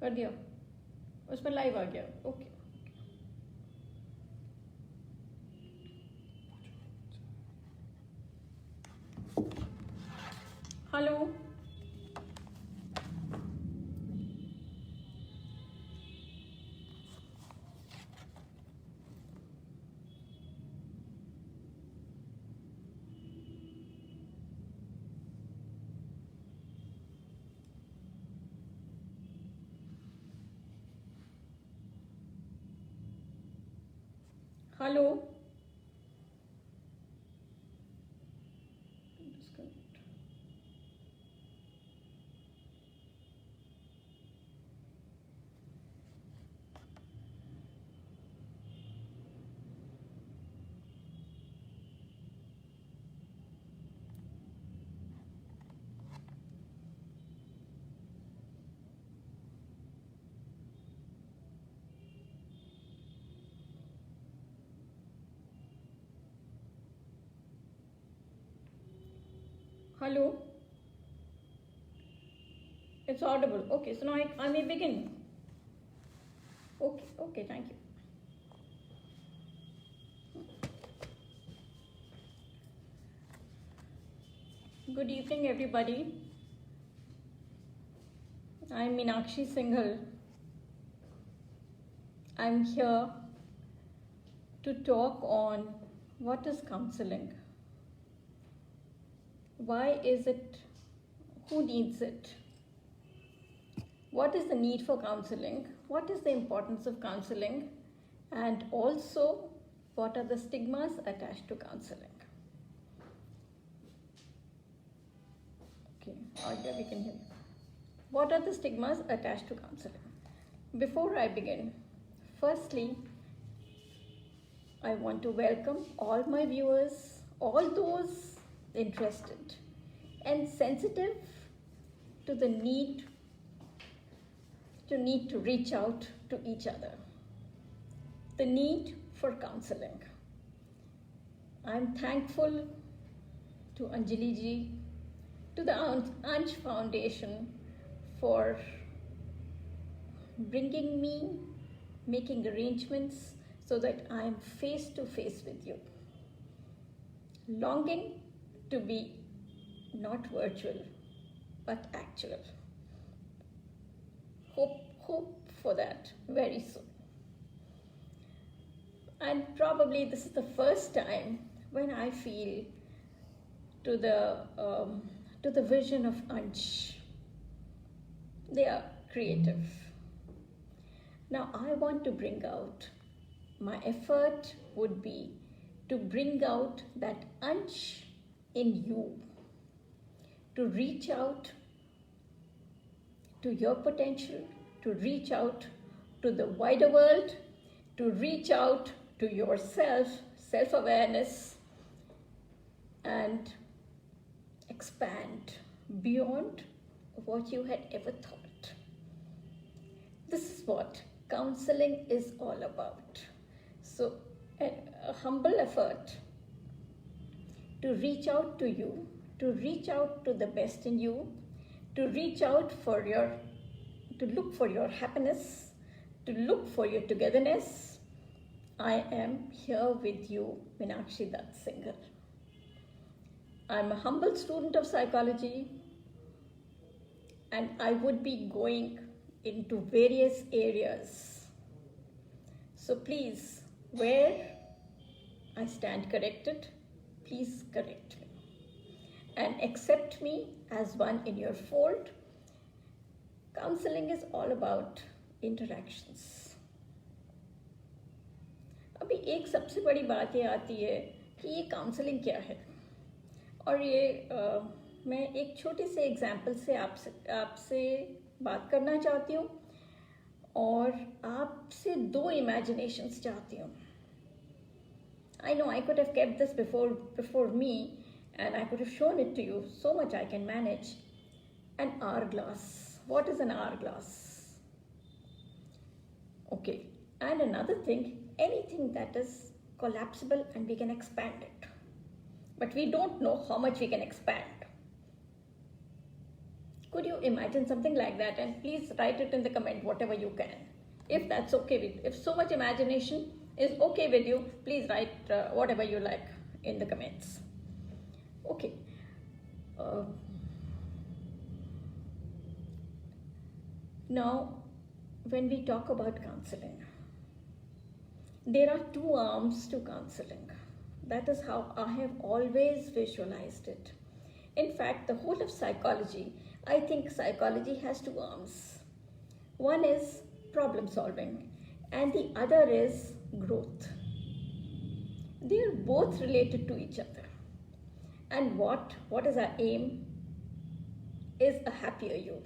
कर दिया, उसमें लाइव आ गया. Okay. Hello. Hello. Hello. It's audible. Okay, so now I may begin. Okay, thank you. Good evening, everybody. I'm Meenakshi Singhal. I'm here to talk on what is counseling. Why is it? Who needs it? What is the need for counseling? What is the importance of counseling? And also, what are the stigmas attached to counseling? Okay, we can hear. What are the stigmas attached to counseling? Before I begin, firstly, I want to welcome all my viewers, all those interested and sensitive to the need to reach out to each other. The need for counseling. I'm thankful to Anjali ji, to the Ansh Foundation for bringing me, making arrangements so that I'm face to face with you. Longing to be not virtual, but actual. Hope for that very soon. And probably this is the first time when I feel to the vision of Ansh. They are creative. Now I want to bring out, my effort would be to bring out that Ansh in you, to reach out to your potential, to reach out to the wider world, to reach out to yourself, self-awareness, and expand beyond what you had ever thought. This is what counseling is all about. So, a humble effort to reach out to you, to reach out to the best in you, to reach out to look for your happiness, to look for your togetherness. I am here with you, Meenakshi Singhal. I'm a humble student of psychology, and I would be going into various areas. So please, where I stand corrected, please correct me and accept me as one in your fold. Counseling is all about interactions. अभी एक सबसे बड़ी बात ये आती है कि ये काउंसलिंग क्या है, और ये मैं एक छोटे से एग्जाम्पल से आपसे बात करना चाहती हूँ और आपसे दो इमेजिनेशंस चाहती हूँ. I know I could have kept this before me and I could have shown it to you, so much I can manage. An hourglass. What is an hourglass? Okay, and another thing, anything that is collapsible and we can expand it. But we don't know how much we can expand. Could you imagine something like that? And please write it in the comment, whatever you can. If that's okay with you. If so much imagination is okay with you, please write whatever you like in the comments. Okay. Now, when we talk about counseling, there are two arms to counseling. That is how I have always visualized it. In fact, the whole of psychology, I think psychology has two arms. One is problem solving and the other is growth. They are both related to each other. And what is our aim? Is a happier you.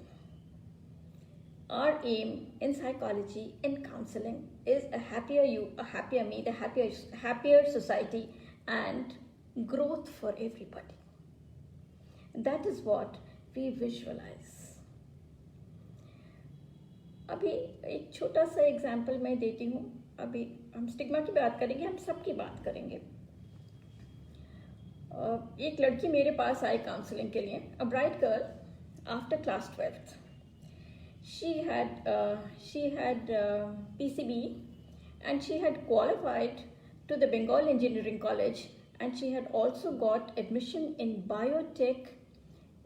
Our aim in psychology, in counseling, is a happier you, a happier me, the happier society, and growth for everybody. That is what we visualize. अभी एक छोटा सा example मैं देती हूँ. अभी हम stigma की बात करेंगे, हम सबकी बात करेंगे. एक लड़की मेरे पास आई काउंसलिंग के लिए, a bright girl after class 12th. She had PCB and she had qualified to the Bengal Engineering College, and she had also got admission in biotech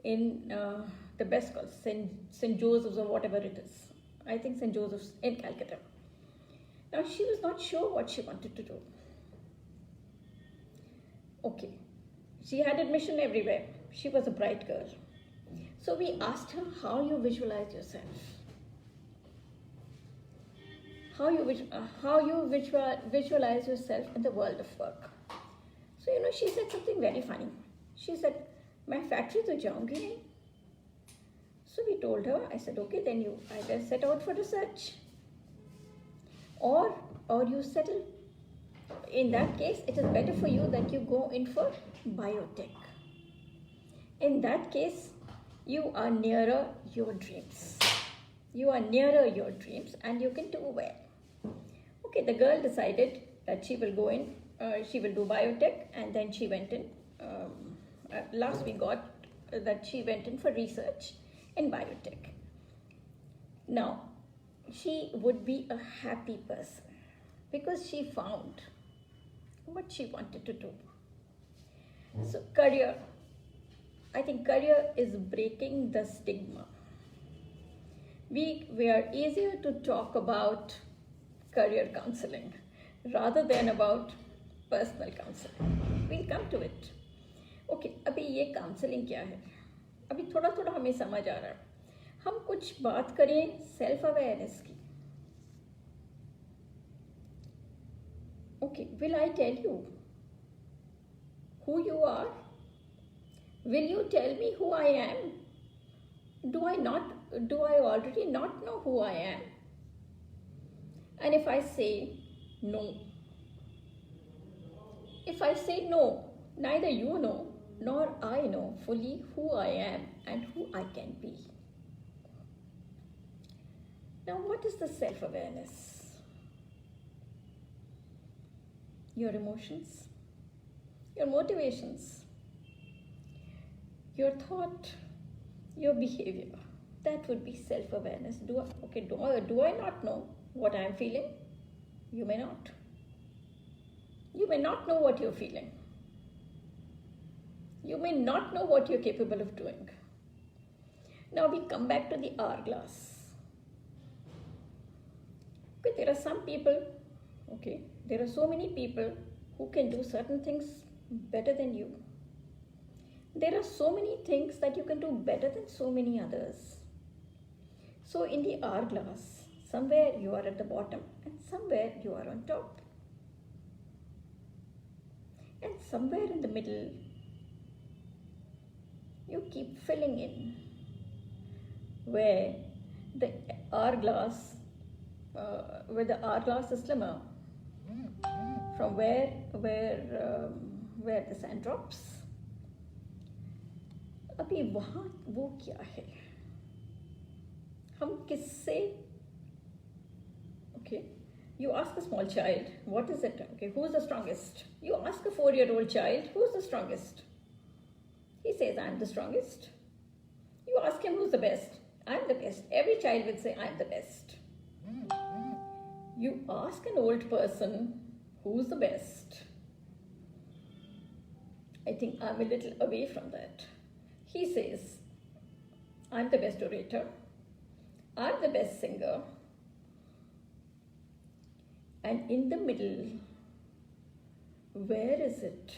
in the best college, St. Joseph's or whatever it is. I think St. Joseph's in Calcutta. Now she was not sure what she wanted to do. Okay, she had admission everywhere. She was a bright girl. So we asked her how you visualize yourself. How you visualize yourself in the world of work. So she said something very funny. She said, "मैं factory तो जाऊंगी नहीं." So we told her, I said, okay, then you either set out for research or you settle. In that case, it is better for you that you go in for biotech. In that case, you are nearer your dreams. You are nearer your dreams and you can do well. Okay, the girl decided that she will go in, she will do biotech, and then she went in. Last we got that she went in for research in biotech. Now, she would be a happy person because she found what she wanted to do. So career, I think career is breaking the stigma. We are easier to talk about career counseling rather than about personal counseling. We'll come to it. Okay, अभी ये counseling क्या है? अभी थोड़ा थोड़ा हमें समझ आ रहा है. हम कुछ बात करें self awareness की. Okay, will I tell you who you are? Will you tell me who I am? Do I already not know who I am? And if I say no, neither you know nor I know fully who I am and who I can be. Now, what is the self-awareness? Your emotions, your motivations, your thought, your behavior. That would be self-awareness. Do I not know what I am feeling? You may not. You may not know what you're feeling. You may not know what you're capable of doing. Now we come back to the hourglass. Okay, there are some people, there are so many people who can do certain things better than you. There are so many things that you can do better than so many others. So in the hourglass, somewhere you are at the bottom and somewhere you are on top. And somewhere in the middle, you keep filling in where the hourglass is slimmer from where the sand drops. अभी वहाँ वो क्या है? हम किससे? Okay, you ask a small child, what is it? Okay, who's the strongest? You ask a 4-year-old child, who's the strongest? He says, I'm the strongest. You ask him who's the best. I'm the best. Every child will say, I'm the best. You ask an old person who's the best. I think I'm a little away from that. He says, I'm the best orator. I'm the best singer. And in the middle, where is it?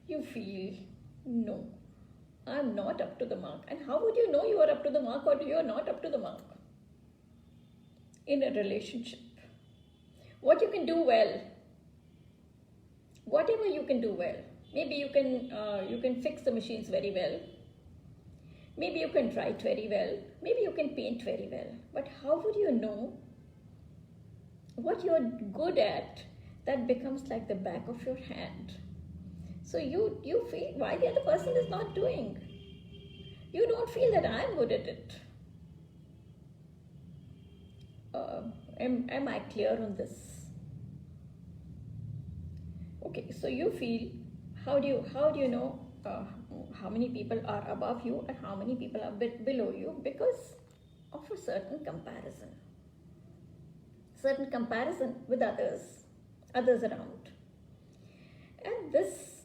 You feel, no, I'm not up to the mark. And how would you know you are up to the mark or you are not up to the mark? In a relationship, what you can do well, whatever you can do well. Maybe you can fix the machines very well. Maybe you can write very well. Maybe you can paint very well. But how would you know what you're good at that becomes like the back of your hand? So you feel why the other person is not doing. You don't feel that I'm good at it. Am I clear on this? Okay, so you feel, how do you know how many people are above you and how many people are below you? Because of a certain comparison with others around. And this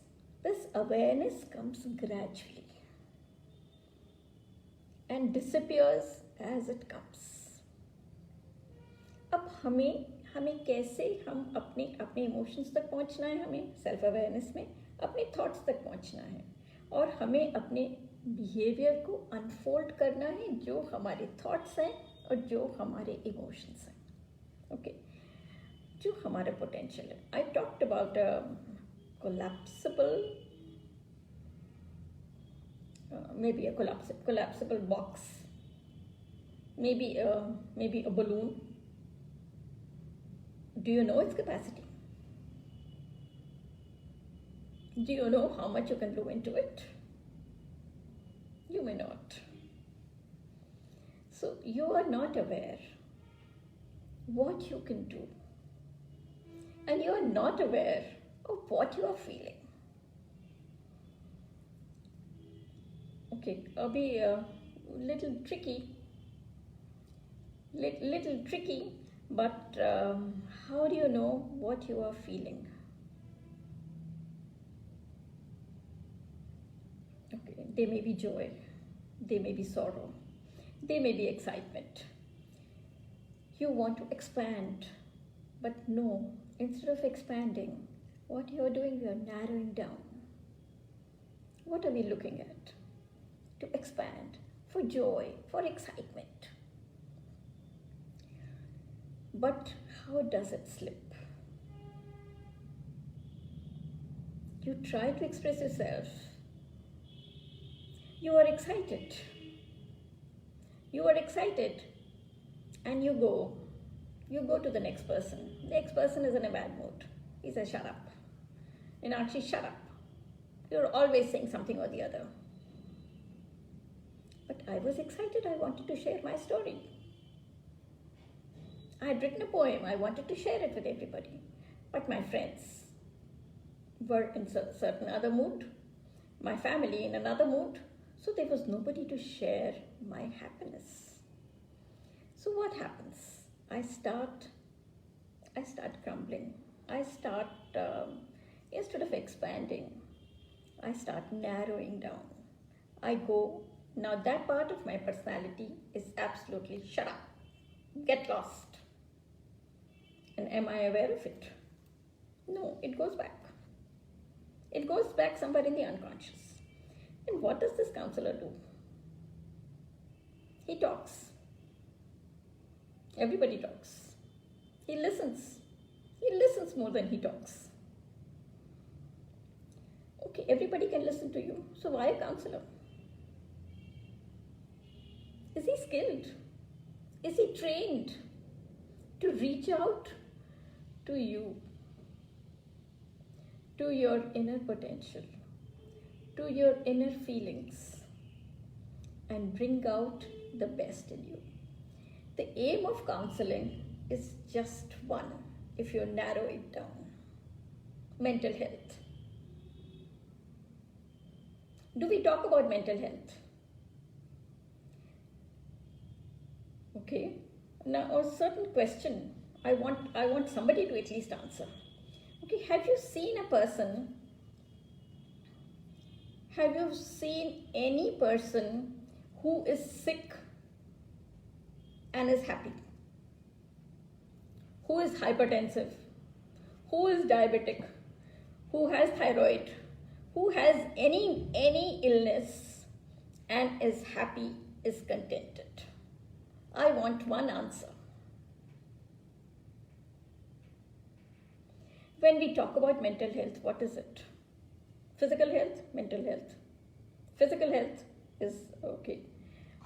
awareness comes gradually and disappears as it comes. अब हमें कैसे हम अपने emotions तक पहुंचना है, हमें self awareness में अपने थॉट्स तक पहुंचना है और हमें अपने बिहेवियर को अनफोल्ड करना है जो हमारे थॉट्स हैं और जो हमारे इमोशंस हैं. ओके, जो हमारा पोटेंशियल है. I talked about maybe a collapsible box, maybe a balloon. Do you know its capacity? Do you know how much you can blow into it? You may not. So you are not aware what you can do, and you are not aware of what you are feeling. Okay, be a little tricky, but how do you know what you are feeling? Okay, there may be joy, there may be sorrow, there may be excitement. You want to expand, but no, instead of expanding, what you are doing, you are narrowing down. What are we looking at? To expand, for joy, for excitement. But how does it slip? You try to express yourself. You are excited. And you go to the next person. The next person is in a bad mood. He says, shut up. Meenakshi, shut up. You're always saying something or the other. But I was excited. I wanted to share my story. I had written a poem. I wanted to share it with everybody. But my friends were in a certain other mood. My family in another mood. So there was nobody to share my happiness. So what happens? I start crumbling. Instead of expanding, I start narrowing down. Now that part of my personality is absolutely shut up, get lost. And am I aware of it? No, it goes back. It goes back somewhere in the unconscious. And what does this counselor do? He talks. Everybody talks. He listens. He listens more than he talks. Okay, everybody can listen to you. So why a counselor? Is he skilled? Is he trained to reach out to you, to your inner potential, to your inner feelings, and bring out the best in you? The aim of counseling is just one, if you narrow it down. Mental health. Do we talk about mental health? Okay. Now, a certain question I want somebody to at least answer. Okay, have you seen a person? Have you seen any person who is sick and is happy? Who is hypertensive? Who is diabetic? Who has thyroid? Who has any illness and is happy, is contented? I want one answer. When we talk about mental health, what is it? Physical health, mental health. Physical health is okay.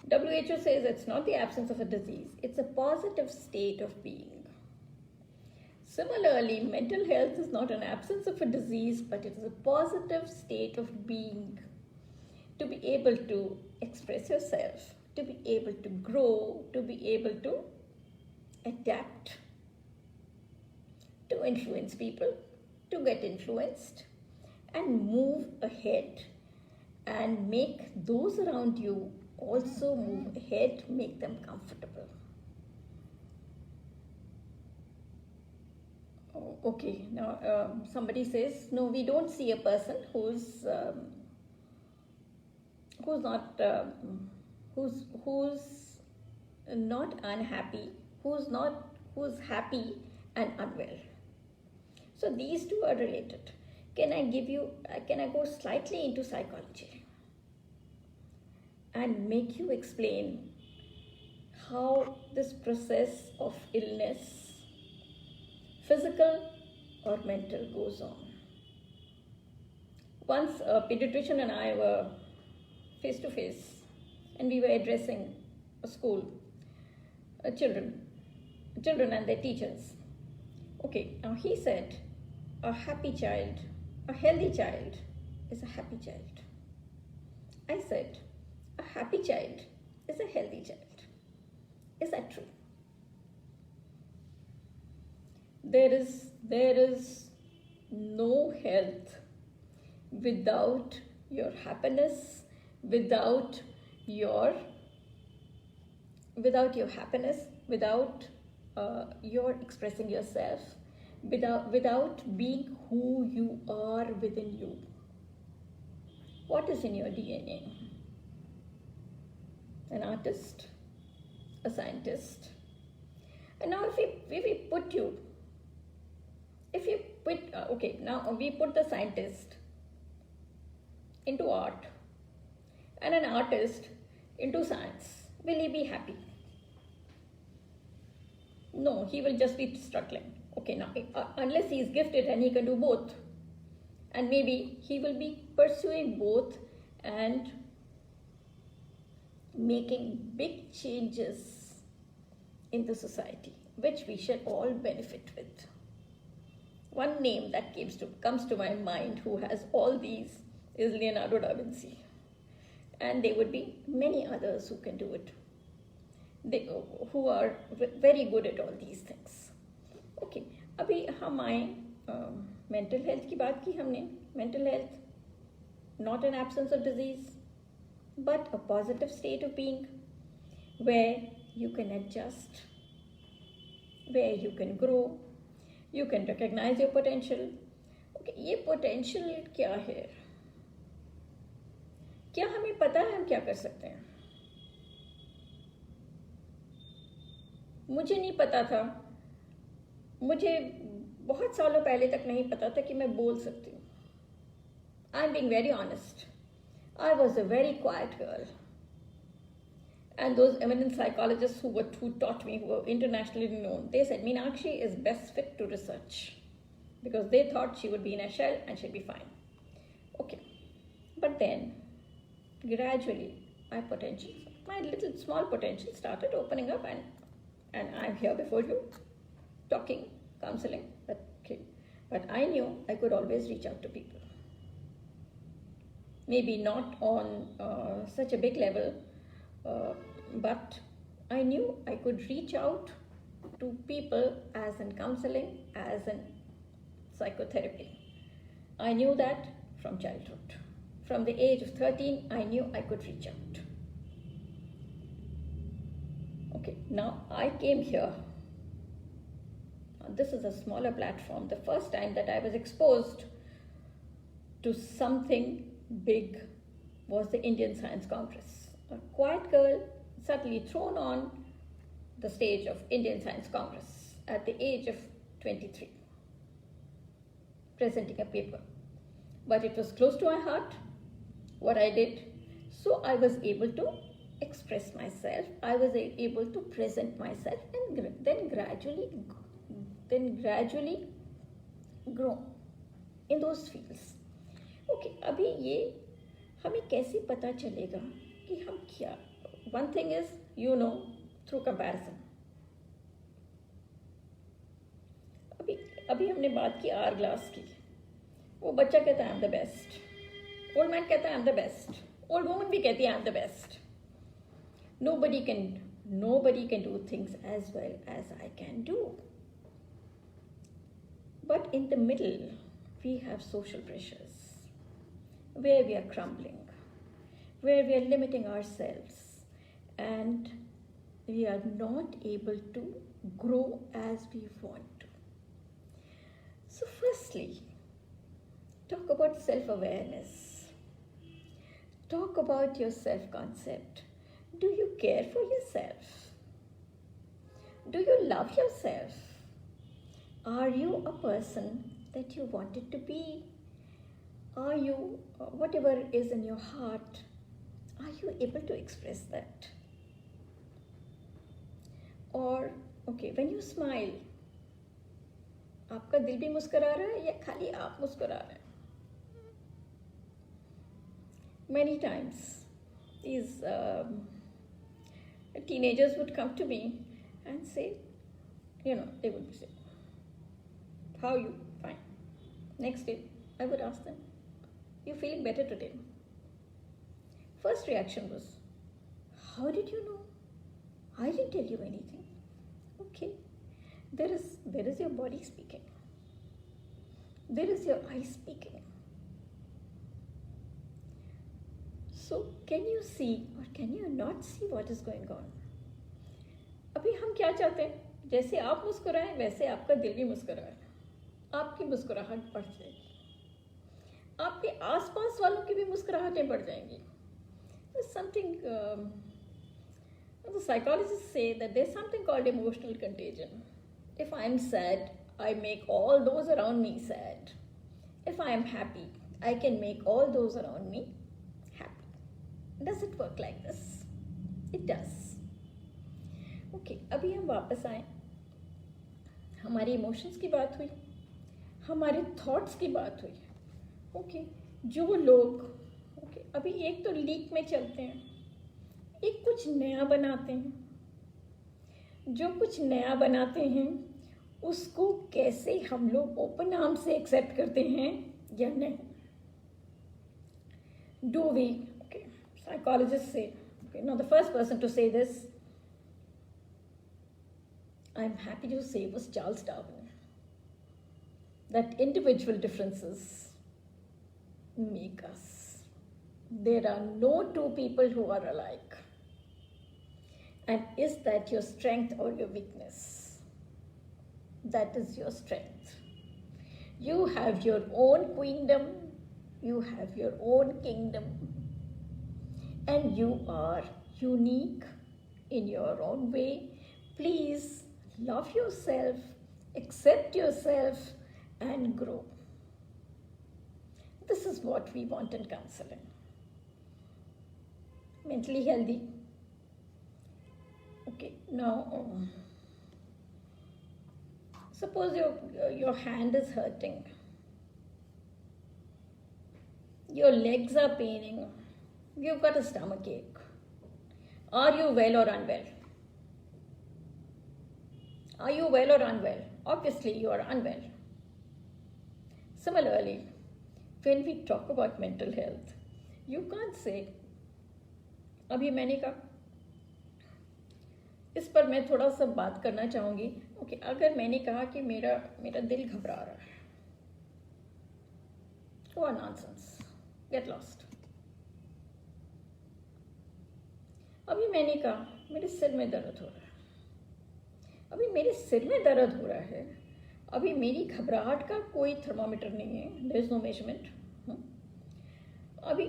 WHO says it's not the absence of a disease, it's a positive state of being. Similarly, mental health is not an absence of a disease, but it is a positive state of being. To be able to express yourself, to be able to grow, to be able to adapt, to influence people, to get influenced, and move ahead and make those around you also move ahead, make them comfortable. Oh, okay, now somebody says, no, we don't see a person who's not unhappy, who's happy and unwell. So these two are related. Can I go slightly into psychology and make you explain how this process of illness, physical or mental, goes on? Once a pediatrician and I were face to face and we were addressing a school, children and their teachers. Okay, now he said, a happy child, a healthy child is a happy child. I said, a happy child is a healthy child. Is that true? There is no health without your happiness, without your happiness, without your expressing yourself, without being who you are within you. What is in your DNA? An artist, a scientist. And now if we put the scientist into art and an artist into science, will he be happy? No, he will just be struggling. Okay, now unless he is gifted and he can do both, and maybe he will be pursuing both and making big changes in the society, which we shall all benefit with. One name that comes to my mind who has all these is Leonardo da Vinci, and there would be many others who can do it, who are very good at all these things. Okay, अभी हमारे mental health की बात की हमने. Mental health, not an absence of disease, but a positive state of being where you can adjust, where you can grow, you can recognize your potential. Okay, ये potential क्या है? क्या हमें पता है हम क्या कर सकते हैं? मुझे नहीं पता था, मुझे बहुत सालों पहले तक नहीं पता था कि मैं बोल सकती हूँ. I'm being very honest. I was a very quiet girl. And those eminent psychologists who taught me, who were internationally known, they said Meenakshi is best fit to research because they thought she would be in a shell and she'd be fine. Okay. But then, gradually, my little small potential started opening up, and I'm here before you, talking, counseling. But I knew I could always reach out to people. Maybe not on such a big level, but I knew I could reach out to people as in counseling, as in psychotherapy. I knew that from childhood. From the age of 13, I knew I could reach out. Okay, now I came here. This is a smaller platform. The first time that I was exposed to something big was the Indian Science Congress. A quiet girl suddenly thrown on the stage of Indian Science Congress at the age of 23, presenting a paper. But it was close to my heart, what I did. So I was able to express myself, I was able to present myself, and then gradually grow in those fields. Okay, अभी ये हमें कैसे पता चलेगा कि हम क्या? One thing is, through comparison. अभी हमने बात की आर ग्लास की. वो बच्चा कहता है I am the best, old man कहता है I am the best, old woman भी कहती है I am the best. Nobody can do things as well as I can do. But in the middle, we have social pressures, where we are crumbling, where we are limiting ourselves, and we are not able to grow as we want to. So firstly, talk about self-awareness. Talk about your self-concept. Do you care for yourself? Do you love yourself? Are you a person that you wanted to be? Are you, whatever is in your heart, are you able to express that? Or, okay, when you smile, आपका दिल भी मुस्कुरा रहा है या खाली आप मुस्कुरा रहे हैं? Many times, these teenagers would come to me and say, they would say, how are you? Fine. Next day, I would ask them, you feeling better today? First reaction was, how did you know? I didn't tell you anything. Okay, there is your body speaking. There is your eye speaking. So can you see or can you not see what is going on? अभी हम क्या चाहते हैं? जैसे आप मुस्कुराएं वैसे आपका दिल भी मुस्कुराए. आपकी मुस्कुराहट बढ़ जाएगी, आपके आसपास वालों की भी मुस्कुराहटें बढ़ जाएंगी. There's something, the psychologists say that there's something called emotional contagion. If I'm sad, I make all those around me sad. If I am happy, I can make all those around me happy. Does it work like this? It does. Okay, अभी हम वापस आए. हमारी emotions की बात हुई, हमारे thoughts की बात हुई. ओके, जो लोग अभी एक तो लीक में चलते हैं, एक कुछ नया बनाते हैं. जो कुछ नया बनाते हैं उसको कैसे हम लोग ओपन आर्म से एक्सेप्ट करते हैं या नहीं? Do we? Okay, psychologists say, not the first person to say this, I'm happy to say, was Charles Darwin. That individual differences make us. There are no two people who are alike. And is that your strength or your weakness? That is your strength. You have your own queendom, you have your own kingdom, and you are unique in your own way. Please love yourself, accept yourself, and grow. This is what we want in counseling. Mentally healthy. Okay, now suppose your hand is hurting, your legs are paining, you've got a stomach ache. Are you well or unwell? Are you well or unwell? Obviously you are unwell. Similarly, when we talk about mental health, you can't say, अभी मैंने कहा, इस पर मैं थोड़ा सा बात करना चाहूँगी. ओके, अगर मैंने कहा कि मेरा दिल घबरा रहा है, what nonsense, get lost. अभी मैंने कहा मेरे सिर में दर्द हो रहा है, अभी मेरे सिर में दर्द हो रहा है, अभी मेरी घबराहट का कोई थर्मामीटर नहीं है, देयर इज नो मेजरमेंट। अभी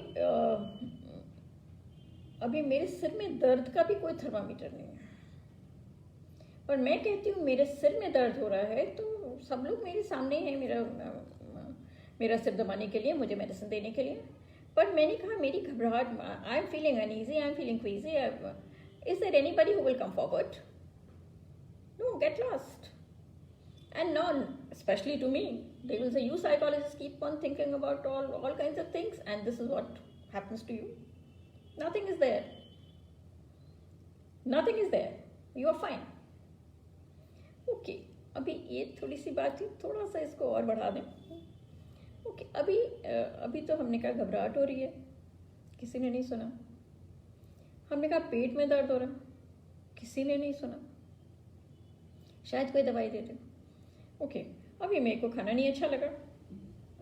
अभी मेरे सिर में दर्द का भी कोई थर्मामीटर नहीं है, पर मैं कहती हूँ मेरे सिर में दर्द हो रहा है, तो सब लोग मेरे सामने हैं मेरा सिर दबाने के लिए, मुझे मेडिसिन देने के लिए। पर मैंने कहा मेरी घबराहट, I am feeling uneasy, I am feeling crazy, is there anybody who will come forward? No, get lost. And none, especially to me, they will say, you psychologists keep on thinking about all kinds of things, and this is what happens to you. Nothing is there. Nothing is there. You are fine. Okay. अभी ये थोड़ी सी बात थी, थोड़ा सा इसको और बढ़ा दें. ओके, अभी तो हमने कहा घबराहट हो रही है, किसी ने नहीं सुना. हमने कहा पेट में दर्द हो रहा, किसी ने नहीं सुना. शायद कोई दवाई दे दे. ओके, अभी मेरे को खाना नहीं अच्छा लगा.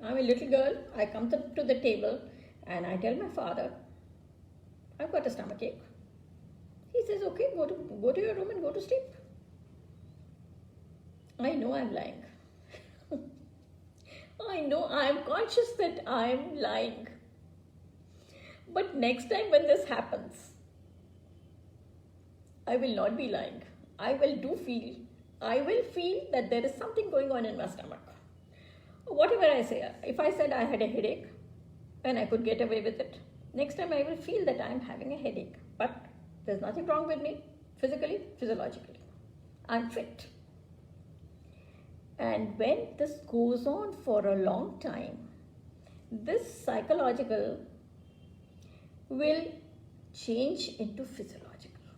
I am a little girl, I come to the table and I tell my father, I got a stomach ache. He says, okay, go to your room and go to sleep. I know I'm lying. I know I'm conscious that I'm lying. But next time when this happens, I will not be lying. I will feel that there is something going on in my stomach. Whatever I say, if I said I had a headache and I could get away with it, next time I will feel that I am having a headache. But there's nothing wrong with me, physically, physiologically. I'm fit. And when this goes on for a long time, this psychological will change into physiological.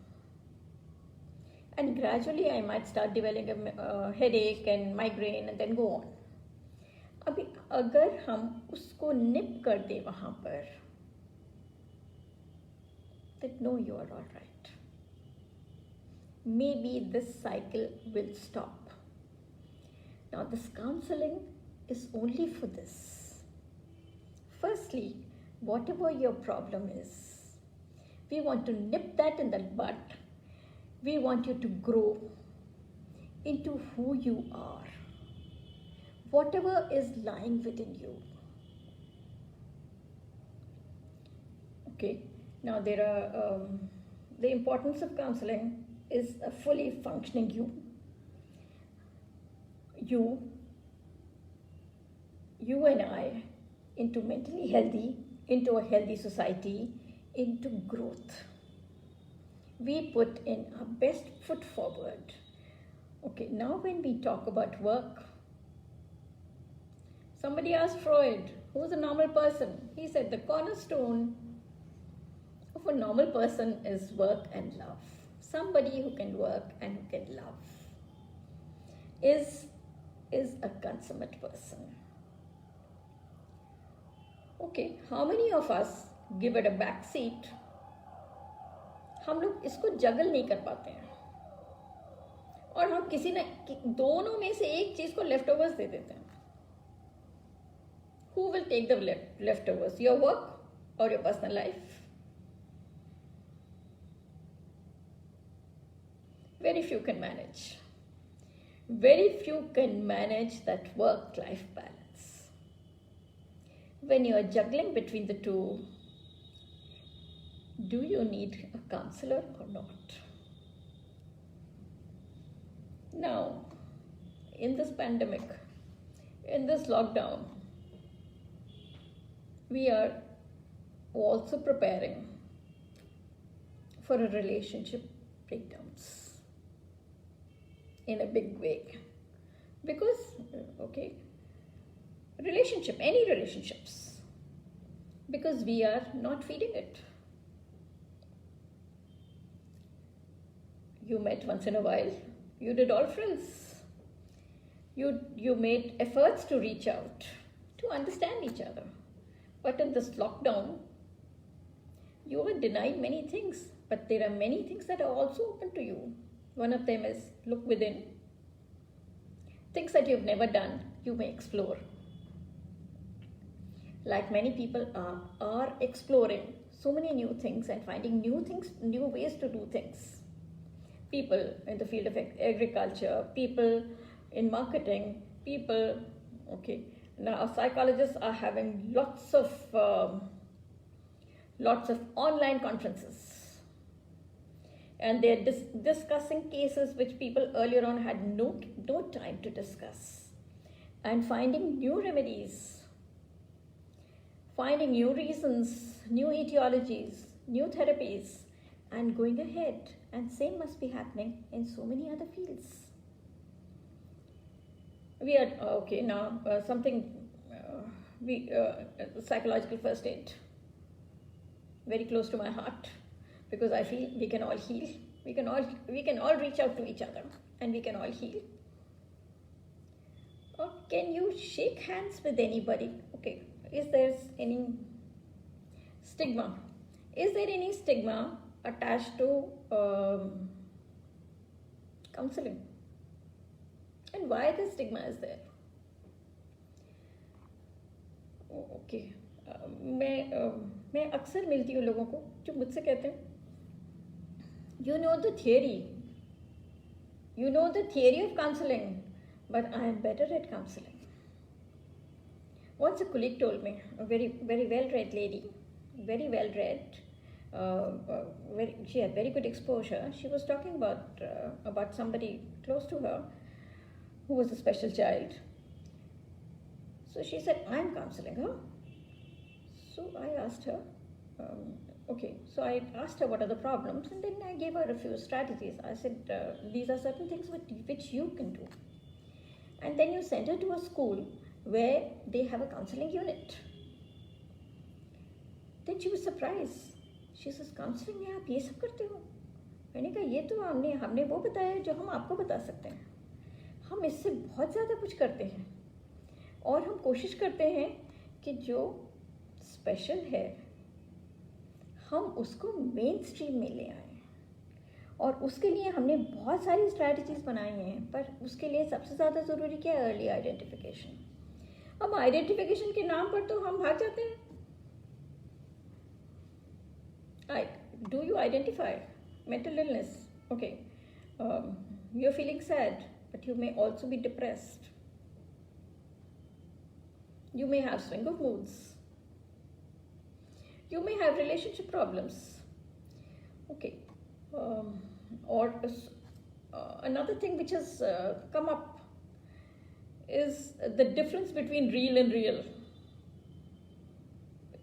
And gradually I might start developing a headache and migraine and then go on. अभी अगर हम उसको निप कर दे वहाँ पर, that no, you are all right. Maybe this cycle will stop. Now this counseling is only for this. Firstly, whatever your problem is, we want to nip that in the bud. We want you to grow into who you are, whatever is lying within you. Okay, now there are the importance of counseling is a fully functioning you and I into mentally healthy, into a healthy society, into growth. We put in our best foot forward. Okay, now when we talk about work, somebody asked Freud, who's a normal person? He said the cornerstone of a normal person is work and love. Somebody who can work and who can love is a consummate person. Okay, how many of us give it a back seat? हम लोग इसको जगल नहीं कर पाते हैं और हम किसी ने दोनों में से एक चीज को लेफ्ट ओवर्स दे देते हैं. Who will take the leftovers? Your work or your personal life? Very few can manage. Very few can manage that work-life balance. When you are juggling between the two, do you need a counselor or not? Now, in this pandemic, in this lockdown, we are also preparing for a relationship breakdowns in a big way. Because, okay, relationship, any relationships, because we are not feeding it. You met once in a while, you did all frills. You made efforts to reach out, to understand each other. But in this lockdown, you are denied many things, but there are many things that are also open to you. One of them is look within. Things that you've never done, you may explore. Like many people are exploring so many new things and finding new things, new ways to do things. people in the field of agriculture, people in marketing, people, okay. Now psychologists are having lots of online conferences, and they're discussing cases which people earlier on had no time to discuss, and finding new remedies, finding new reasons, new etiologies, new therapies, and going ahead. And same must be happening in so many other fields. We are okay now. Psychological first aid, very close to my heart, because I feel we can all heal. We can all reach out to each other, and we can all heal. Or can you shake hands with anybody? Okay, is there any stigma? Is there any stigma attached to counseling? And why the stigma is there? Okay मैं अक्सर मिलती हूँ लोगों को जो मुझसे कहते हैं you know the theory of counselling but I am better at counselling. Once a colleague told me, a very well read lady, very well read, she had very good exposure. She was talking about somebody close to her who was a special child. So she said, I'm counseling her. So I asked her, so I asked her what are the problems, and then I gave her a few strategies. I said, these are certain things which you can do. And then you send her to a school where they have a counseling unit. Then she was surprised. She says, counseling में आप ये सब करते हो? मैंने कहा ये तो हमने वो बताया जो हम आपको बता सकते हैं. हम इससे बहुत ज़्यादा कुछ करते हैं, और हम कोशिश करते हैं कि जो स्पेशल है हम उसको मेन स्ट्रीम में ले आएं. और उसके लिए हमने बहुत सारी स्ट्रैटेजीज बनाई हैं, पर उसके लिए सबसे ज़्यादा ज़रूरी क्या है? Early identification. अब आइडेंटिफिकेशन के नाम पर तो हम भाग जाते हैं. Do you identify mental illness? Okay, you're feeling sad, but you may also be depressed. You may have swing of moods. You may have relationship problems. Okay, or another thing which has come up is the difference between real and real.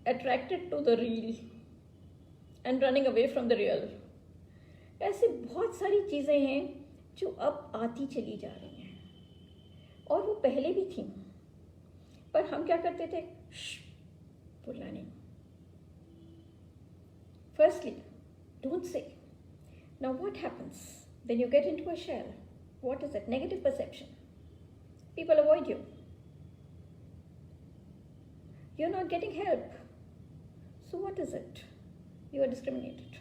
Attracted to the real and running away from the real. ऐसी बहुत सारी चीज़ें हैं जो अब आती चली जा रही हैं, और वो पहले भी थी, पर हम क्या करते थे? बोलना नहीं. Firstly, don't say. Now what happens? Then you get into a shell. What is it? Negative perception. People avoid you. You're not getting help. So what is it? You are discriminated.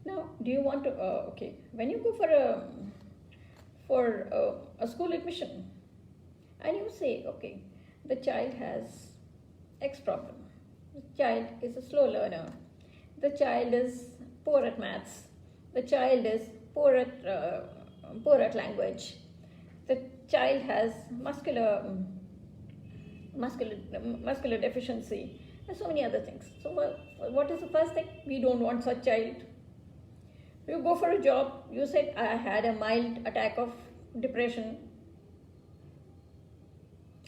Now, do you want to? When you go for a school admission, and you say, okay, the child has X problem. The child is a slow learner. The child is poor at maths. The child is poor at language. The child has muscular deficiency, and so many other things. So what is the first thing? We don't want such child. You go for a job, you said, I had a mild attack of depression.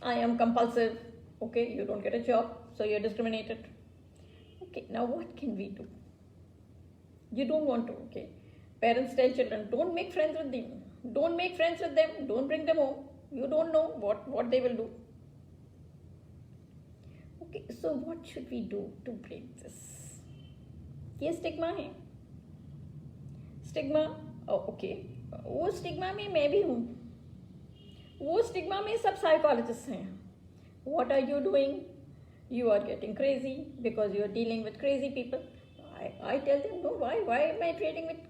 I am compulsive. Okay, you don't get a job, so you're discriminated. Okay, now what can we do? You don't want to, okay. Parents tell children, don't make friends with them. Don't make friends with them. Don't bring them home. You don't know what they will do. Okay, so what should we do to break this? ये stigma है. Stigma, okay, वो stigma में मैं भी हूँ. वो stigma में सब साइकोलॉजिस्ट हैं. What are you doing? You are getting crazy because you are dealing with crazy people. I tell them, no, why am I dealing with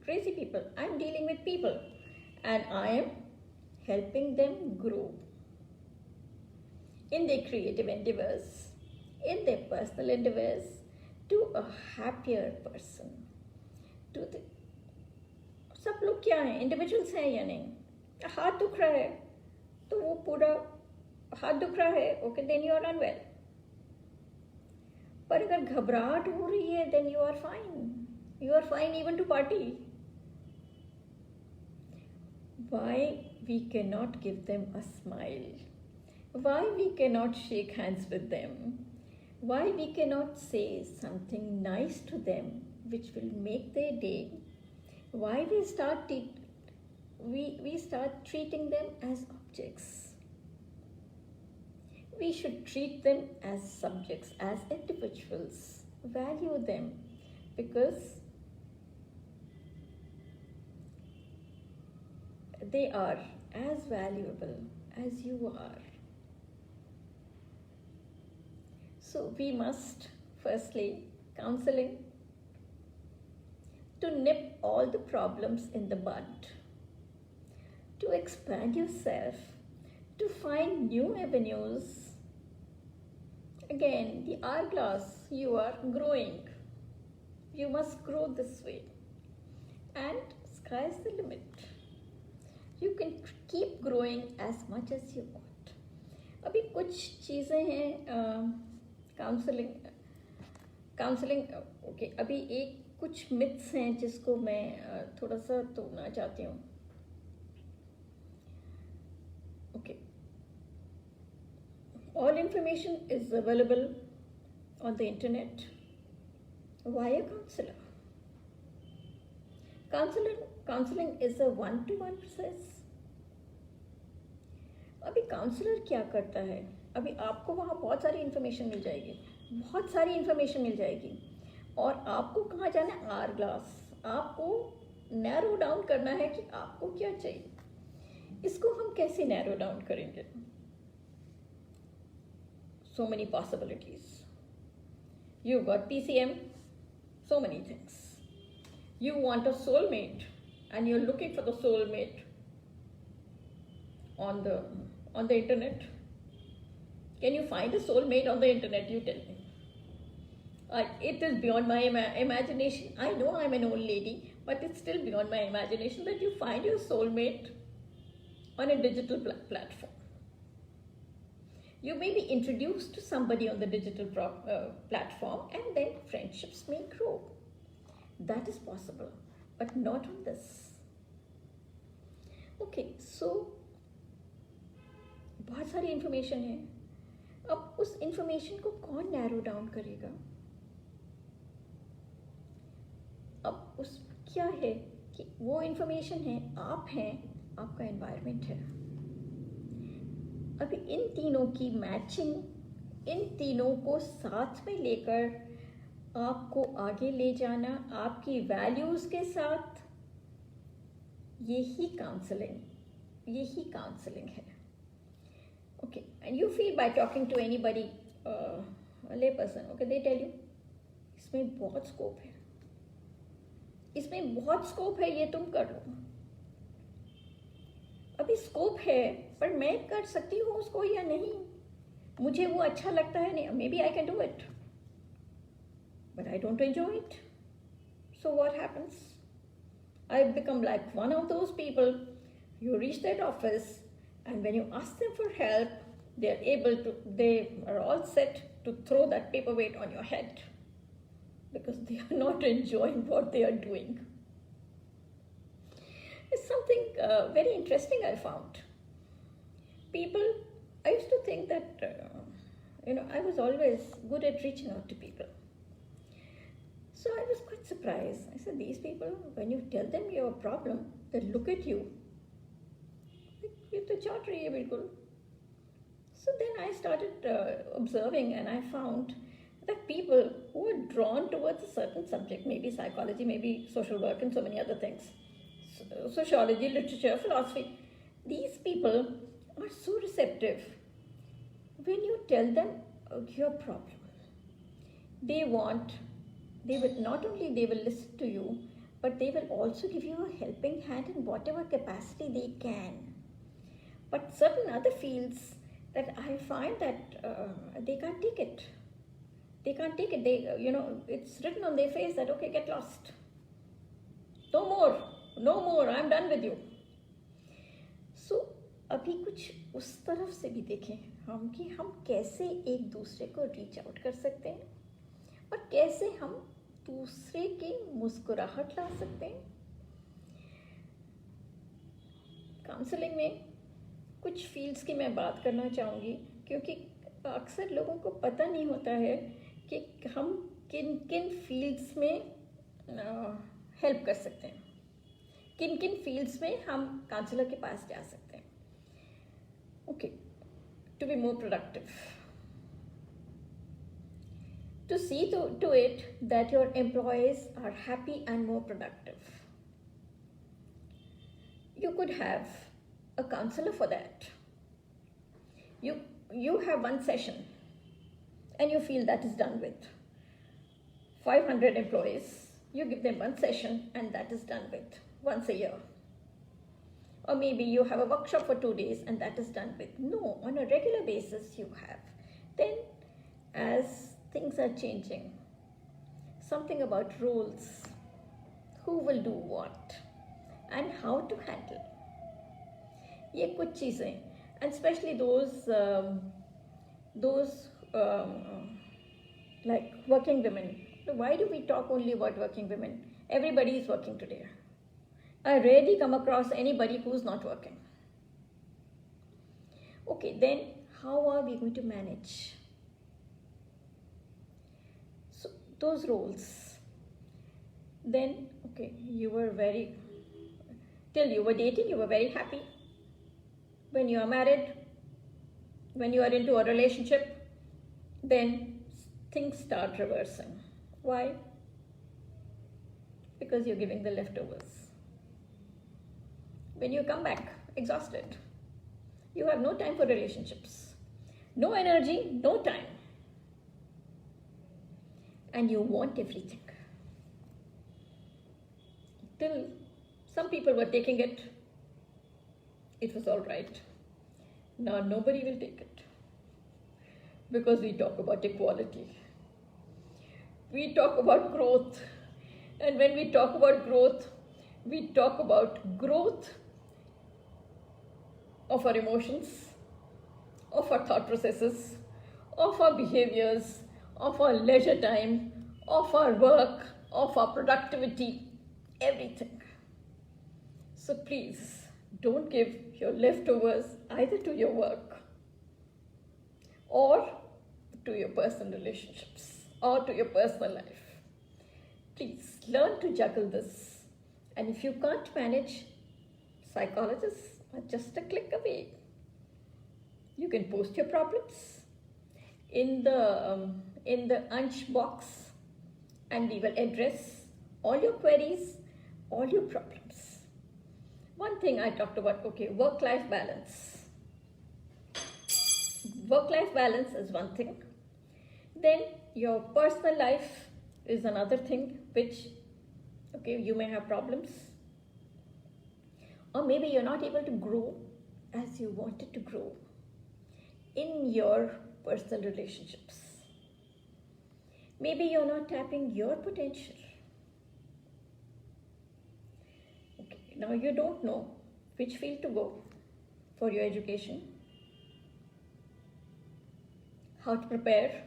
crazy people? I'm dealing with people, and I am helping them grow in their creative endeavors, in their personal endeavors, to a happier person, to the सब लोग क्या हैं, individuals हैं या नहीं. हाथ दुख रहा है तो वो पूरा हाथ दुख रहा है, okay, then you are unwell. पर अगर घबराहट हो रही है then you are fine. You are fine even to party. Why we can not give them a smile? Why we can not shake hands with them? Why we can not say something nice to them which will make their day? Why we start treating them as objects? We should treat them as subjects, as individuals. Value them because they are as valuable as you are. So we must firstly counseling to nip all the problems in the bud, to expand yourself, to find new avenues. Again, the hourglass, you are growing. You must grow this way. And sky's the limit. You can keep growing as much as you want. अभी कुछ चीज़ें हैं counselling okay. अभी एक कुछ myths हैं जिसको मैं थोड़ा सा तोड़ना चाहती हूँ. Okay, all information is available on the internet. Why a counsellor? Counselling is a one to one process. अभी काउंसलर क्या करता है? अभी आपको वहाँ बहुत सारी इन्फॉर्मेशन मिल जाएगी, और आपको कहाँ जाना है? आर ग्लास. आपको नैरो डाउन करना है कि आपको क्या चाहिए. इसको हम कैसे नैरो डाउन करेंगे? So many possibilities. You got PCM, so many things. You want a soulmate and you're looking for the soulmate on the internet. Can you find a soulmate on the internet? You tell me. It is beyond my imagination. I know I'm an old lady, but it's still beyond my imagination that you find your soulmate on a digital platform. You may be introduced to somebody on the digital platform, and then friendships may grow. That is possible, but not on this. Okay, so बहुत सारी information है. अब उस information को कौन narrow down करेगा? अब उस क्या है कि वो इंफॉर्मेशन है, आप हैं, आपका एनवायरनमेंट है. अभी इन तीनों की मैचिंग, इन तीनों को साथ में लेकर आपको आगे ले जाना, आपकी वैल्यूज़ के साथ, यही काउंसलिंग है. Okay, and you feel by talking to anybody, lay person, okay, they tell you इसमें बहुत स्कोप है, ये तुम कर लो. अभी स्कोप है, पर मैं कर सकती हूँ उसको या नहीं? मुझे वो अच्छा लगता है नहीं. Maybe I can do it, but I don't enjoy it. So what happens? I become like one of those people. You reach that office, and when you ask them for help, they are all set to throw that paperweight on your head because they are not enjoying what they are doing. It's something very interesting I found. I used to think that, I was always good at reaching out to people. So I was quite surprised. I said, these people, when you tell them your problem, they look at you. ये तो चट रही है बिल्कुल. So then I started observing, and I found that people who are drawn towards a certain subject, maybe psychology, maybe social work, and so many other things, sociology, literature, philosophy, these people are so receptive. When you tell them your problem, they will not only they will listen to you, but they will also give you a helping hand in whatever capacity they can. But certain other fields that I find that they can't take it. They, it's written on their face that, okay, get lost. no more, I'm done with you. So अभी कुछ उस तरफ से भी देखें हम कि हम कैसे एक दूसरे को रीच आउट कर सकते हैं और कैसे हम दूसरे की मुस्कुराहट ला सकते हैं. काउंसलिंग में कुछ फील्ड्स की मैं बात करना चाहूँगी क्योंकि अक्सर लोगों को पता नहीं होता है कि हम किन किन फील्ड्स में हेल्प कर सकते हैं, किन किन फील्ड्स में हम काउंसलर के पास जा सकते हैं. Okay, to be more productive, to see to it that your employees are happy and more productive. You could have a counselor for that. You have one session and you feel that is done with 500 employees. You give them one session and that is done with once a year. Or maybe you have a workshop for 2 days and that is done with. No, on a regular basis you have. Then as things are changing, something about roles, who will do what and how to handle. ये कुछ चीज़ें, and especially those like working women. Why do we talk only about working women? Everybody is working today. I rarely come across anybody who's not working. Okay, then how are we going to manage those roles? Then, okay, till you were dating, you were very happy. When you are married, when you are into a relationship, then things start reversing. Why? Because you're giving the leftovers. When you come back exhausted, you have no time for relationships, no energy, no time. And you want everything. Till some people were taking it, it was all right. Now nobody will take it. Because we talk about equality. We talk about growth. And when we talk about growth, we talk about growth of our emotions, of our thought processes, of our behaviors, of our leisure time, of our work, of our productivity, everything. So please, don't give your leftovers either to your work or to your personal relationships or to your personal life. Please learn to juggle this. And if you can't manage, psychologists are just a click away. You can post your problems in the Ansh box and we will address all your queries, all your problems. One thing I talked about, okay, work-life balance. Work-life balance is one thing. Then your personal life is another thing which, okay, you may have problems. Or maybe you're not able to grow as you wanted to grow in your personal relationships. Maybe you're not tapping your potential. Okay, now you don't know which field to go for your education, how to prepare.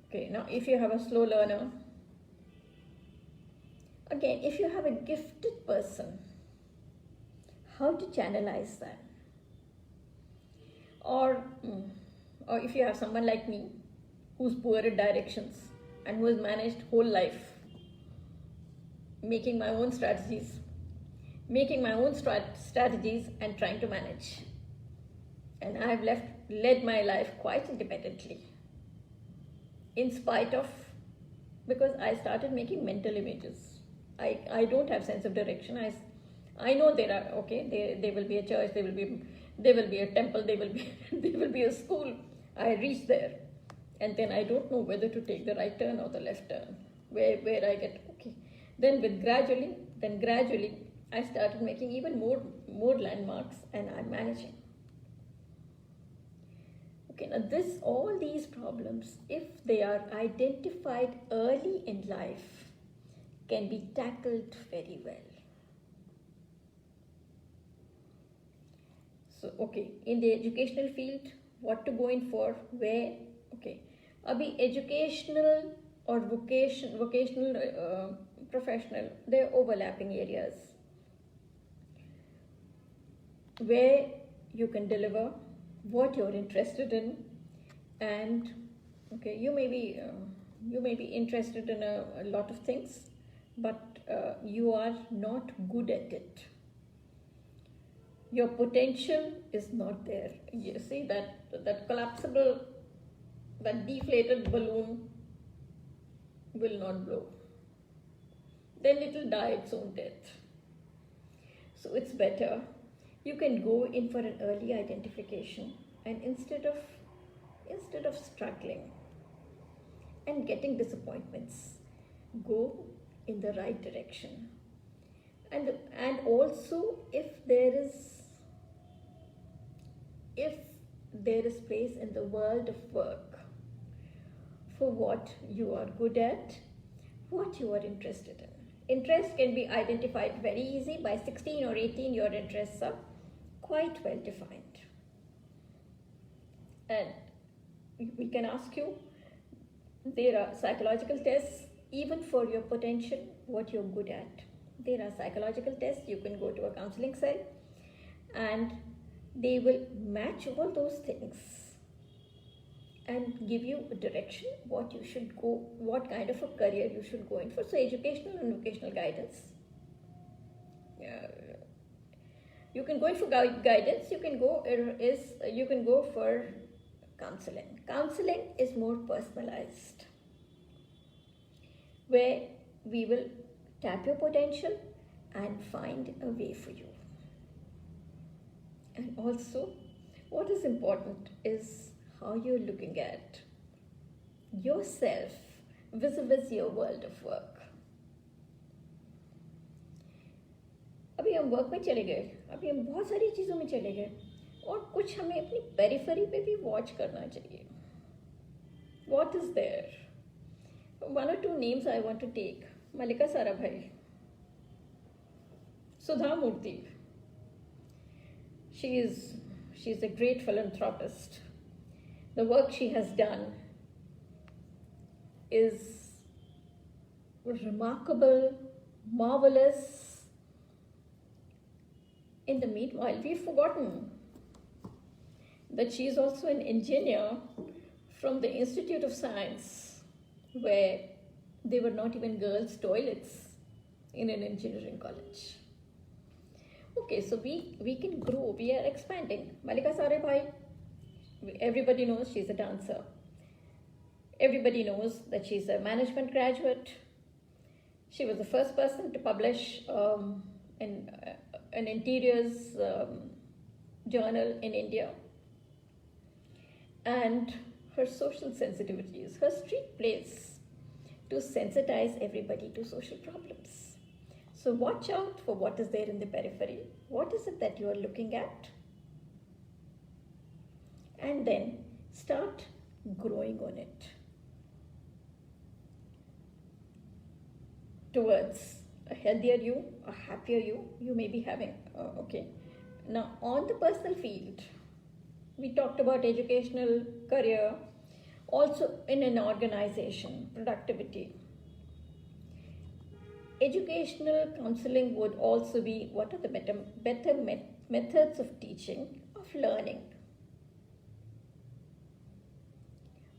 Okay, now if you have a slow learner, again, if you have a gifted person, how to channelize that? Or if you have someone like me who's poor at directions and who has managed whole life making my own strategies and trying to manage, and I have led my life quite independently in spite of, because I started making mental images. I don't have sense of direction. I know there are, okay, there will be a church, there will be a temple, there will be a school. I reach there and then I don't know whether to take the right turn or the left turn, where I get, okay. Then gradually I started making even more landmarks and I'm managing. Okay, now all these problems, if they are identified early in life, can be tackled very well. So, okay, in the educational field, what to go in for, where, okay. Abhi educational or vocational, professional, they're overlapping areas where you can deliver what you're interested in, and okay, you may be interested in a lot of things, but you are not good at it. Your potential is not there. You see that collapsible, that deflated balloon will not blow. Then it will die its own death. So it's better you can go in for an early identification, and instead of struggling and getting disappointments, go in the right direction. And also, if there is place in the world of work for what you are good at, what you are interested in. Interest can be identified very easy. By 16 or 18, your interests are quite well defined. And we can ask you, there are psychological tests even for your potential, what you're good at. There are psychological tests. You can go to a counseling cell and they will match all those things and give you a direction what you should go, what kind of a career you should go in for. So educational and vocational guidance. You can go in for guidance. You can go for counseling. Counseling is more personalized, where we will tap your potential and find a way for you. And also, what is important is how you're looking at yourself vis-a-vis your world of work. अभी हम work में चले गए, अभी हम बहुत सारी चीज़ों में चले गए, और कुछ हमें अपनी पेरिफेरी पे भी वॉच करना चाहिए. What is there? One or two names I want to take. Malika Sarabhai, Sudha Murthy. She's a great philanthropist. The work she has done is remarkable, marvelous. In the meanwhile, we've forgotten that she is also an engineer from the Institute of Science, where there were not even girls' toilets in an engineering college. Okay, so we can grow, we are expanding. Malika Sarabhai, everybody knows she's a dancer. Everybody knows that she's a management graduate. She was the first person to publish an interiors journal in India. And her social sensitivities, her street plays to sensitize everybody to social problems. So watch out for what is there in the periphery. What is it that you are looking at? And then start growing on it towards a healthier you, a happier you. You may be having, okay. Now on the personal field, we talked about educational, career, also in an organization, productivity. Educational counseling would also be what are the better methods of teaching, of learning,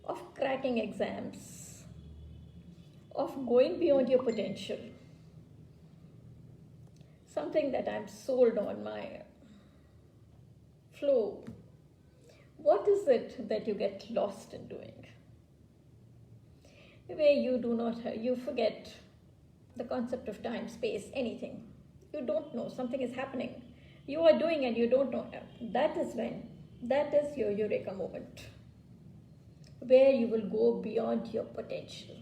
of cracking exams, of going beyond your potential. Something that I'm sold on, my flow. What is it that you get lost in doing? Where you forget the concept of time, space, anything. You don't know, something is happening. You are doing and you don't know. That is your eureka moment, where you will go beyond your potential.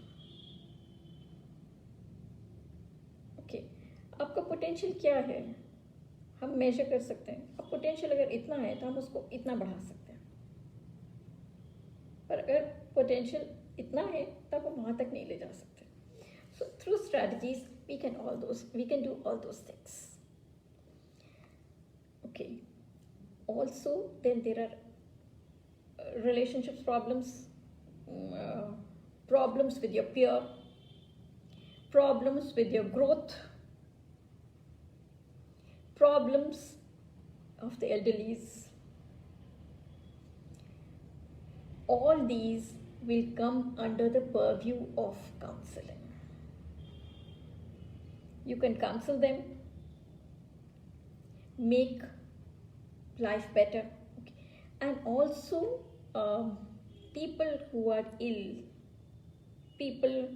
Okay, आपका potential क्या है हम major कर सकते हैं. अब potential अगर इतना है तो हम उसको इतना बढ़ा सकते हैं, पर अगर पोटेंशियल इतना है तब हम वहाँ तक नहीं ले जा सकते. So through strategies, We can do all those things. Okay. Also, then there are relationships problems, problems with your peer, problems with your growth, problems of the elderlies. All these will come under the purview of counseling. You can counsel them, make life better. Okay. And also people who are ill, people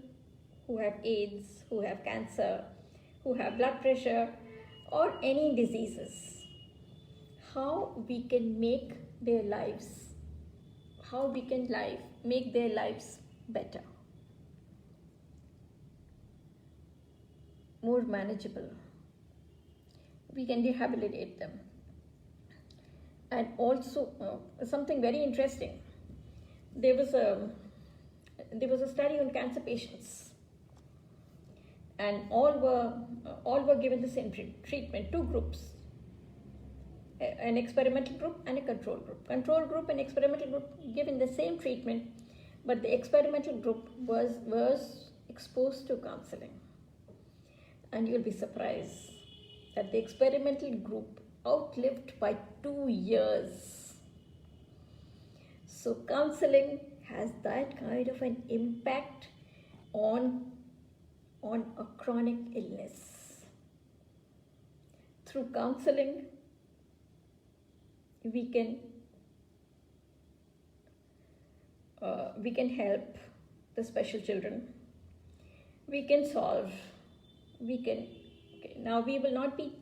who have AIDS, who have cancer, who have blood pressure or any diseases, how we can make their lives, make their lives better, more manageable. We can rehabilitate them. And also something very interesting, there was a study on cancer patients, and all were given the same treatment, two groups, an experimental group and a control group. Control group and experimental group given the same treatment, but the experimental group was exposed to counseling. And you'll be surprised that the experimental group outlived by 2 years. So counseling has that kind of an impact on a chronic illness. Through counseling, we can help the special children. We can solve. Now we will not be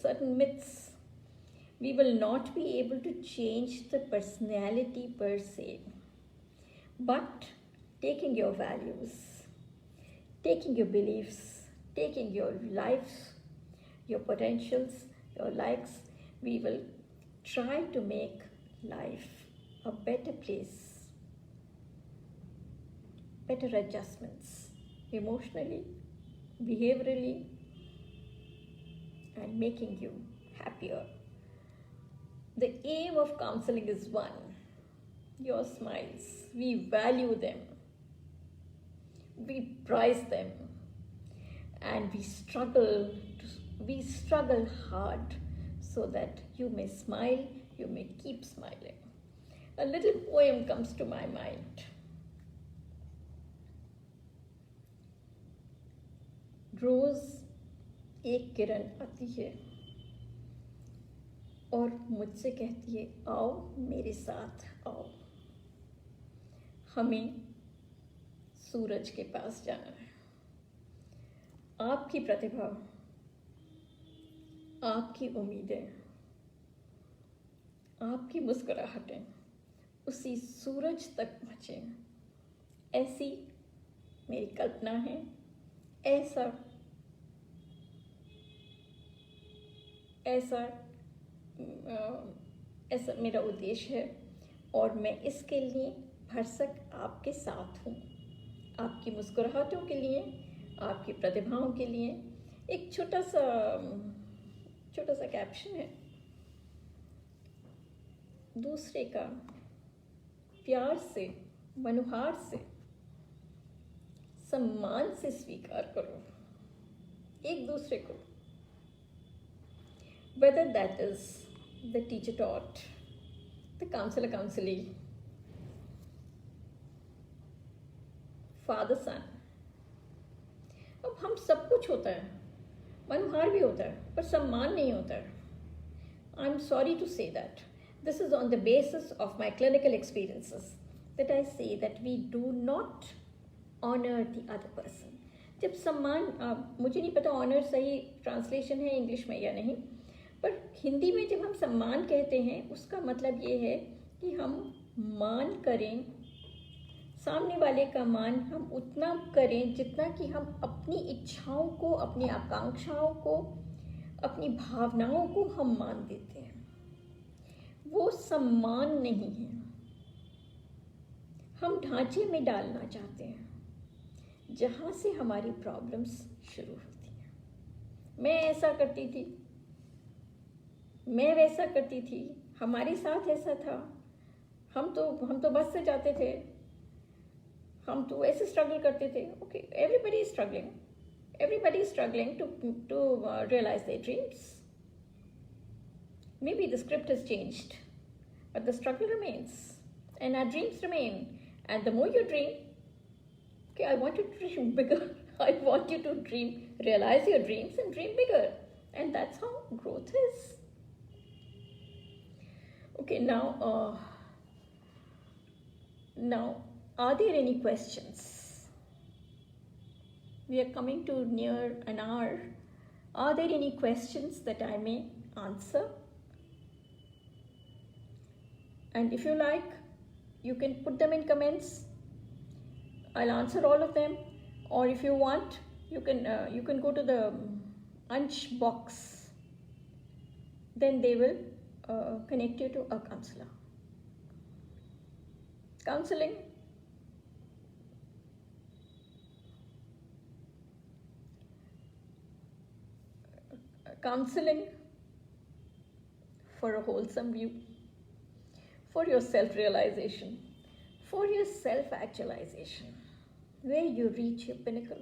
certain myths. We will not be able to change the personality per se, but taking your values, taking your beliefs, taking your lives, your potentials, your likes, we will try to make life a better place, better adjustments emotionally, behaviorally, and making you happier. The aim of counseling is one: your smiles. We value them, we prize them, and we struggle hard so that you may smile, you may keep smiling. A little poem comes to my mind. रोज एक किरण आती है और मुझसे कहती है, आओ मेरे साथ आओ, हमें सूरज के पास जाना है। आपकी प्रतिभा, आपकी उम्मीदें, आपकी मुस्कुराहटें उसी सूरज तक पहुँचें, ऐसी मेरी कल्पना है, ऐसा मेरा उद्देश्य है, और मैं इसके लिए भरसक आपके साथ हूँ। आपकी मुस्कुराहटों के लिए, आपकी प्रतिभाओं के लिए एक छोटा सा कैप्शन है। दूसरे का प्यार से, मनुहार से, सम्मान से स्वीकार करो एक दूसरे को। Whether that is the teacher taught, the counselor counselee, father son, अब हम सब कुछ होता है, मनुहार भी होता है, पर सम्मान नहीं होता है। I'm sorry to say that. This is on the basis of my clinical experiences that I say that we do not honor the other person. जब सम्मान, मुझे नहीं पता ऑनर सही ट्रांसलेशन है इंग्लिश में या नहीं, पर हिंदी में जब हम सम्मान कहते हैं उसका मतलब ये है कि हम मान करें, सामने वाले का मान हम उतना करें जितना कि हम अपनी इच्छाओं को, अपनी आकांक्षाओं को, अपनी भावनाओं को हम मान देते हैं। वो सम्मान नहीं है, हम ढांचे में डालना चाहते हैं जहाँ से हमारी प्रॉब्लम्स शुरू होती है। मैं ऐसा करती थी, मैं वैसा करती थी, हमारे साथ ऐसा था, हम तो बस से जाते थे, हम तो ऐसे स्ट्रगल करते थे. Okay, everybody is struggling, everybody is struggling to realize their dreams. Maybe the script has changed, but the struggle remains, and our dreams remain. And the more you dream, okay, I want you to dream bigger. I want you to dream, realize your dreams and dream bigger. And that's how growth is. Okay, now, are there any questions? We are coming to near an hour. Are there any questions that I may answer? And if you like, you can put them in comments. I'll answer all of them. Or if you want, you can go to the Ansh box. Then they will connect you to a counselor. Counseling. Counseling for a wholesome view, for your self-realization, for your self-actualization, where you reach your pinnacle,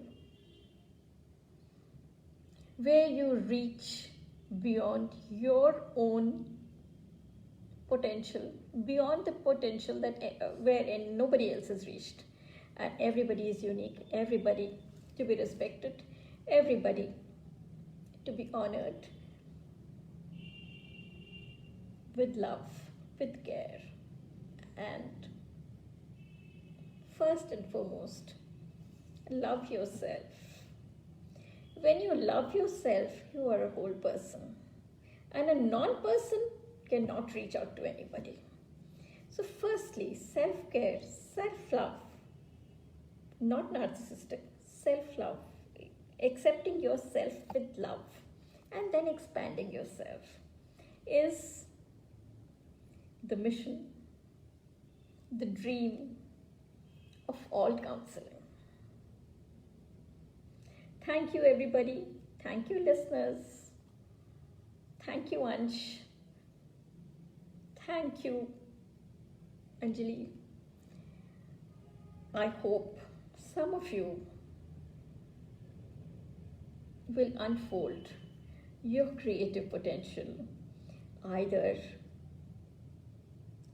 where you reach beyond your own potential, beyond the potential that wherein nobody else has reached. And everybody is unique, everybody to be respected, everybody to be honored, with love, with care, and first and foremost, love yourself. When you love yourself, you are a whole person, and a non-person cannot reach out to anybody. So firstly, self-care, self-love, not narcissistic, self-love, accepting yourself with love, and then expanding yourself is the mission, the dream of all counseling. Thank you, everybody. Thank you, listeners. Thank you, Ansh. Thank you, Anjali. I hope some of you will unfold your creative potential either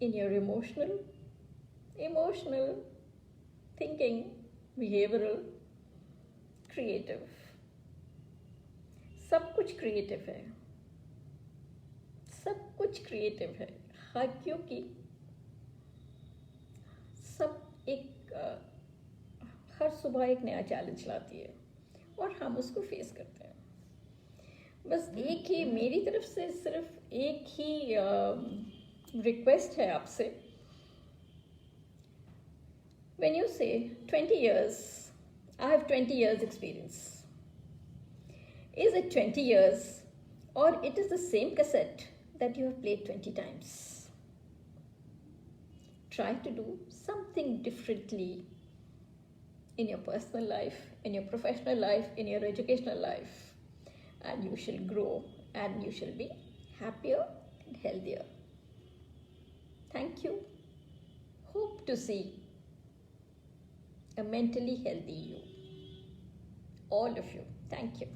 in your emotional thinking, behavioral, creative. सब कुछ creative है, सब कुछ creative है. हाँ, क्योंकि सब एक हर सुबह एक नया चैलेंज लाती है और हम उसको फेस करते हैं. बस एक ही मेरी तरफ से सिर्फ एक ही रिक्वेस्ट है आपसे. When you say 20 years, I have 20 years experience. Is it 20 years or it is the same cassette that you have played 20 times? Try to do something differently in your personal life, in your professional life, in your educational life, and you shall grow and you shall be happier and healthier. Thank you. Hope to see a mentally healthy you. All of you. Thank you.